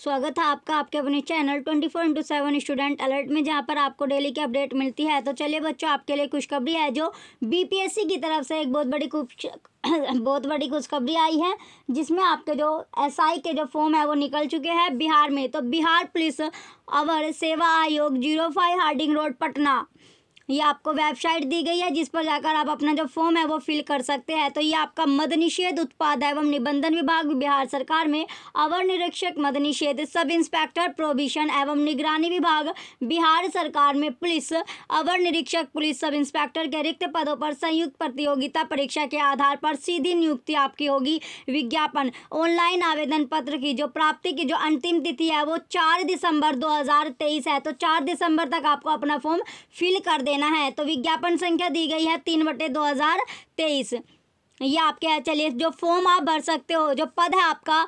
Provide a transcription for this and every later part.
स्वागत है आपका आपके अपने चैनल 24/7 स्टूडेंट अलर्ट में, जहां पर आपको डेली की अपडेट मिलती है। तो चलिए बच्चों, आपके लिए खुशखबरी है जो बीपीएससी की तरफ से एक बहुत बड़ी खुशखबरी आई है, जिसमें आपके जो एसआई के जो फॉर्म है वो निकल चुके हैं बिहार में। तो बिहार पुलिस अवर सेवा आयोग 05 हार्डिंग रोड पटना, ये आपको वेबसाइट दी गई है जिस पर जाकर आप अपना जो फॉर्म है वो फिल कर सकते हैं। तो ये आपका मद निषेध उत्पाद एवं निबंधन विभाग बिहार सरकार में अवर निरीक्षक मद निषेध सब इंस्पेक्टर प्रोविशन एवं निगरानी विभाग बिहार सरकार में पुलिस अवर निरीक्षक पुलिस सब इंस्पेक्टर के रिक्त पदों पर संयुक्त प्रतियोगिता परीक्षा के आधार पर सीधी नियुक्ति आपकी होगी। विज्ञापन ऑनलाइन आवेदन पत्र की जो प्राप्ति की जो अंतिम तिथि है वो 4 दिसंबर 2023 है। तो 4 दिसंबर तक आपको अपना फॉर्म फिल कर देना है। तो विज्ञापन संख्या दी गई है 3/2023। ये आपके है। चलिए, जो फॉर्म आप भर सकते हो, जो पद है आपका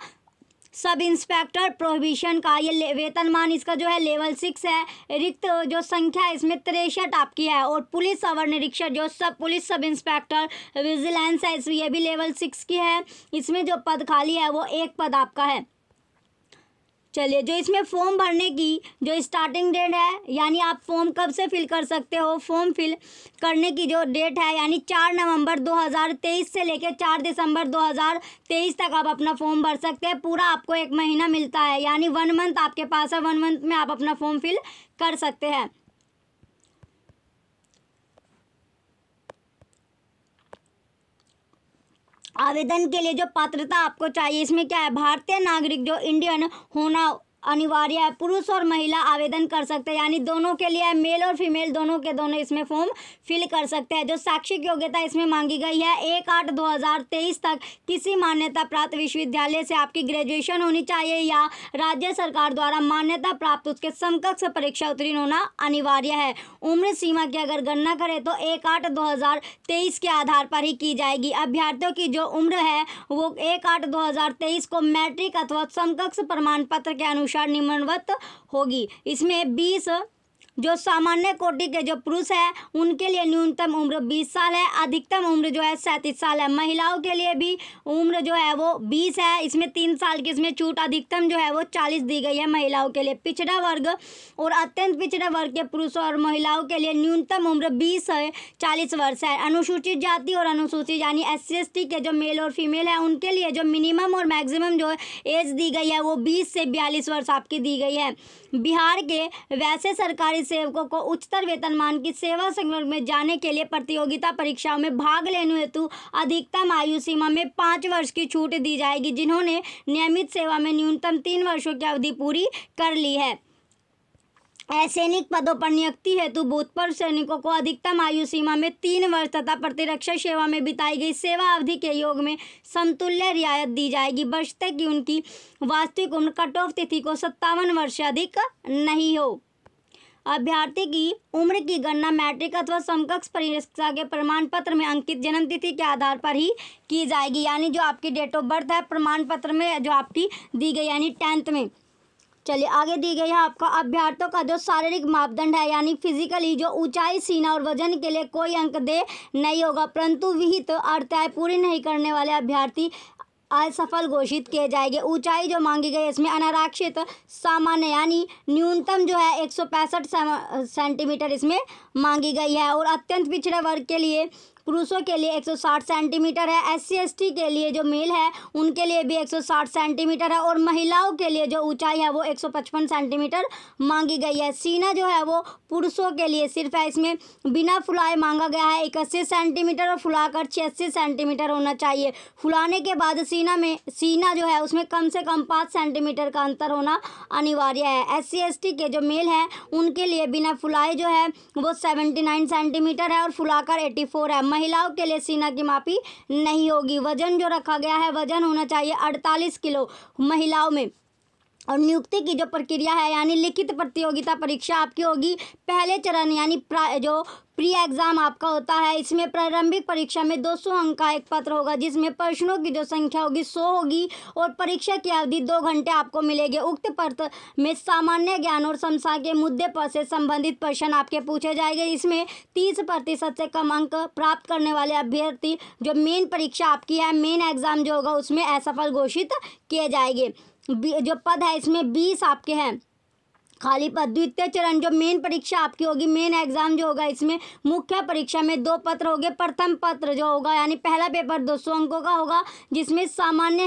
सब इंस्पेक्टर प्रोहिबिशन का, ये वेतनमान इसका जो है लेवल 6 है। रिक्त जो संख्या है इसमें 63 आपकी है। और पुलिस अवर निरीक्षक जो पुलिस सब इंस्पेक्टर विजिलेंस है, ये भी लेवल 6 की है। इसमें जो पद खाली है वो 1 पद आपका है। चलिए, जो इसमें फॉर्म भरने की जो स्टार्टिंग डेट है, यानी आप फॉर्म कब से फिल कर सकते हो, फॉर्म फिल करने की जो डेट है यानी 4 नवंबर 2023 से लेकर 4 दिसंबर 2023 तक आप अपना फॉर्म भर सकते हैं। पूरा आपको 1 महीना मिलता है, यानी 1 मंथ आपके पास है। 1 मंथ में आप अपना फॉर्म फिल कर सकते हैं। आवेदन के लिए जो पात्रता आपको चाहिए, इसमें क्या है, भारतीय नागरिक जो इंडियन होना अनिवार्य है। पुरुष और महिला आवेदन कर सकते हैं, यानी दोनों के लिए, मेल और फीमेल दोनों के दोनों इसमें फॉर्म फिल कर सकते हैं। जो शैक्षिक योग्यता इसमें मांगी गई है 1/8/2023 तक किसी मान्यता प्राप्त विश्वविद्यालय से आपकी ग्रेजुएशन होनी चाहिए या राज्य सरकार द्वारा मान्यता प्राप्त उसके समकक्ष परीक्षा उत्तीर्ण होना अनिवार्य है। उम्र सीमा की अगर गणना करें तो 1/8/2023 के आधार पर ही की जाएगी। अभ्यर्थियों की जो उम्र है वो 1/8/2023 को मैट्रिक अथवा समकक्ष प्रमाण पत्र के अनुसार निम्नवत होगी। इसमें 20 जो सामान्य कोटि के जो पुरुष है उनके लिए न्यूनतम उम्र 20 साल है, अधिकतम उम्र जो है 37 साल है। महिलाओं के लिए भी उम्र जो है वो 20 है, इसमें 3 साल की इसमें छूट, अधिकतम जो है वो 40 दी गई है महिलाओं के लिए। पिछड़ा वर्ग और अत्यंत पिछड़ा वर्ग के पुरुषों और महिलाओं के लिए न्यूनतम उम्र 20 है, 40 वर्ष है। अनुसूचित जाति और अनुसूचित यानी SC/ST के जो मेल और फीमेल है उनके लिए जो मिनिमम और मैक्सिमम जो एज दी गई है वो 20 से 42 वर्ष आपकी दी गई है। बिहार के वैसे सरकारी सेवकों को उच्चतर वेतनमान की सेवा संवर्ग में जाने के लिए प्रतियोगिता परीक्षाओं में भाग लेने हेतु अधिकतम आयु सीमा में 5 वर्ष की छूट दी जाएगी, जिन्होंने नियमित सेवा में न्यूनतम 3 वर्षों की अवधि पूरी कर ली है। असैनिक पदों पर नियुक्ति हेतु भूतपूर्व सैनिकों को अधिकतम आयु सीमा में 3 वर्ष तथा प्रतिरक्षा सेवा में बिताई गई सेवा अवधि के योग में समतुल्य रियायत दी जाएगी, बशर्ते कि उनकी वास्तविक उम्र कट ऑफ तिथि को 57 वर्ष से अधिक नहीं हो। अभ्यर्थी की उम्र की गणना मैट्रिक अथवा समकक्ष परीक्षा के प्रमाण पत्र में अंकित जन्म तिथि के आधार पर ही की जाएगी, यानी जो आपकी डेट ऑफ बर्थ है प्रमाण पत्र में जो आपकी दी गई यानी 10th में। चलिए, आगे दी गई है आपका अभ्यर्थियों का जो शारीरिक मापदंड है, यानी फिजिकली जो ऊंचाई, सीना और वजन के लिए कोई अंक दे नहीं होगा, परंतु विहित अर्थाय पूरी नहीं करने वाले अभ्यर्थी असफल घोषित किए जाएंगे। ऊंचाई जो मांगी गई है इसमें अनारक्षित सामान्य यानी न्यूनतम जो है 165 सेंटीमीटर इसमें मांगी गई है। और अत्यंत पिछड़े वर्ग के लिए पुरुषों के लिए 160 सेंटीमीटर है। SC/ST के लिए जो मेल है उनके लिए भी 160 सेंटीमीटर है। और महिलाओं के लिए जो ऊंचाई है वो 155 सेंटीमीटर मांगी गई है। सीना जो है वो पुरुषों के लिए सिर्फ है, इसमें बिना फुलाए मांगा गया है 81 सेंटीमीटर और फुलाकर 86 सेंटीमीटर होना चाहिए। फुलाने के बाद सीना जो है उसमें कम से कम 5 सेंटीमीटर का अंतर होना अनिवार्य है। SC/ST के जो मेल है उनके लिए बिना फुलाए जो है वो 79 सेंटीमीटर है और फुलाकर 84 है। महिलाओं के लिए सीना की मापी नहीं होगी। वजन जो रखा गया है, वजन होना चाहिए 48 किलो महिलाओं में। और नियुक्ति की जो प्रक्रिया है यानी लिखित प्रतियोगिता परीक्षा आपकी होगी पहले चरण, यानी जो प्री एग्ज़ाम आपका होता है। इसमें प्रारंभिक परीक्षा में 200 अंक का एक पत्र होगा, जिसमें प्रश्नों की जो संख्या होगी 100 होगी और परीक्षा की अवधि 2 घंटे आपको मिलेगी। उक्त पत्र में सामान्य ज्ञान और समस्या के मुद्दे पर से संबंधित प्रश्न आपके पूछे जाएंगे। इसमें 30% से कम अंक प्राप्त करने वाले अभ्यर्थी जो मेन परीक्षा आपकी है, मेन एग्ज़ाम जो होगा उसमें असफल घोषित किए जाएंगे। जो पद है इसमें 20 आपके हैं खाली पद। द्वितीय चरण जो मेन परीक्षा आपकी होगी, मेन एग्जाम जो होगा, इसमें मुख्य परीक्षा में 2 पत्र होंगे। प्रथम पत्र जो होगा यानी पहला पेपर 200 अंकों का होगा, जिसमें सामान्य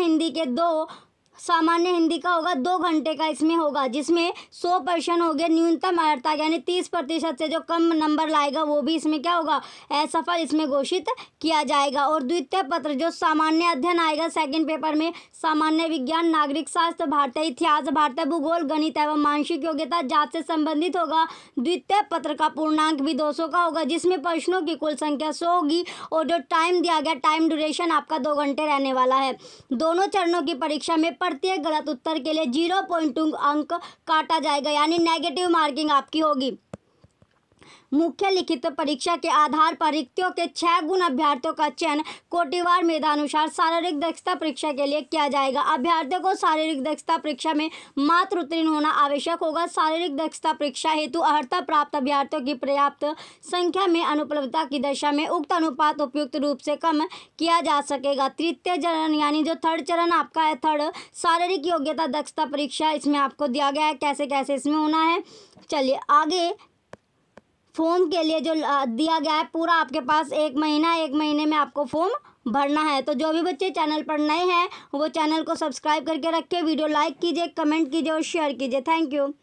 हिंदी का होगा 2 घंटे का इसमें होगा, जिसमें 100 प्रश्न हो गए। न्यूनतम अर्हता यानी 30% से जो कम नंबर लाएगा वो भी इसमें क्या होगा, असफल इसमें घोषित किया जाएगा। और द्वितीय पत्र जो सामान्य अध्ययन आएगा सेकंड पेपर में, सामान्य विज्ञान, नागरिक शास्त्र, भारतीय इतिहास, भारतीय भूगोल, गणित एवं मानसिक योग्यता जांच से संबंधित होगा। द्वितीय पत्र का पूर्णांक भी 200 का होगा, जिसमें प्रश्नों की कुल संख्या 100 होगी और जो टाइम दिया गया, टाइम ड्यूरेशन आपका 2 घंटे रहने वाला है। दोनों चरणों की परीक्षा में प्रत्येक गलत उत्तर के लिए 0.2 अंक काटा जाएगा, यानी नेगेटिव मार्किंग आपकी होगी। मुख्य लिखित परीक्षा के आधार पर रिक्तियों के 6 गुण अभ्यर्थियों का चयन कोटिवार मेधानुसार शारीरिक दक्षता परीक्षा के लिए किया जाएगा। अभ्यर्थियों को शारीरिक दक्षता परीक्षा में मात्र उत्तीर्ण होना आवश्यक होगा। शारीरिक दक्षता परीक्षा हेतु अर्हता प्राप्त अभ्यर्थियों की पर्याप्त संख्या में अनुपलब्धता की दशा में उक्त अनुपात उपयुक्त रूप से कम किया जा सकेगा। तृतीय चरण यानी जो थर्ड चरण आपका है, थर्ड शारीरिक योग्यता दक्षता परीक्षा, इसमें आपको दिया गया है कैसे कैसे इसमें होना है। चलिए आगे, फॉर्म के लिए जो दिया गया है पूरा आपके पास 1 महीना, 1 महीने में आपको फॉर्म भरना है। तो जो भी बच्चे चैनल पर नए हैं वो चैनल को सब्सक्राइब करके रखें, वीडियो लाइक कीजिए, कमेंट कीजिए और शेयर कीजिए। Thank you.